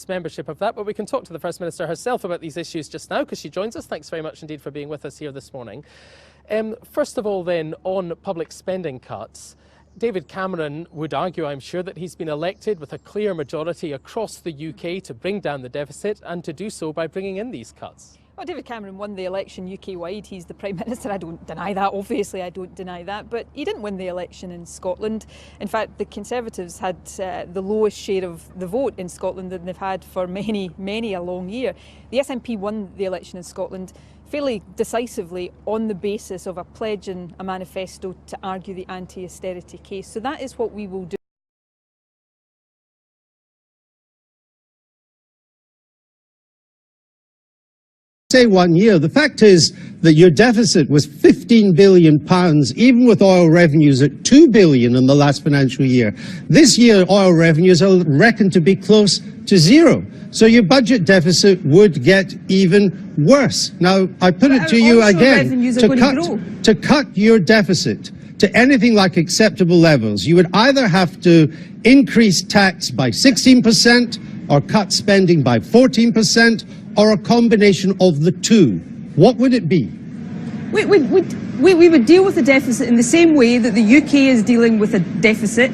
membership of that, but we can talk to the First Minister herself about these issues just now because she joins us. Thanks very much indeed for being with us here this morning. First of all then, on public spending cuts, David Cameron would argue, I'm sure, that he's been elected with a clear majority across the UK to bring down the deficit and to do so by bringing in these cuts. Well, David Cameron won the election UK-wide. He's the Prime Minister. I don't deny that, obviously I don't deny that, but he didn't win the election in Scotland. In fact, the Conservatives had the lowest share of the vote in Scotland than they've had for many a long year. The SNP won the election in Scotland fairly decisively on the basis of a pledge and a manifesto to argue the anti-austerity case. So that is what we will do. Say 1 year. The fact is that your deficit was £15 billion, even with oil revenues at £2 billion in the last financial year. This year, oil revenues are reckoned to be close to zero. So your budget deficit would get even worse. Now, I put it to you again, to cut your deficit to anything like acceptable levels, you would either have to increase tax by 16% or cut spending by 14%, or a combination of the two. What would it be? We would deal with the deficit in the same way that the UK is dealing with a deficit.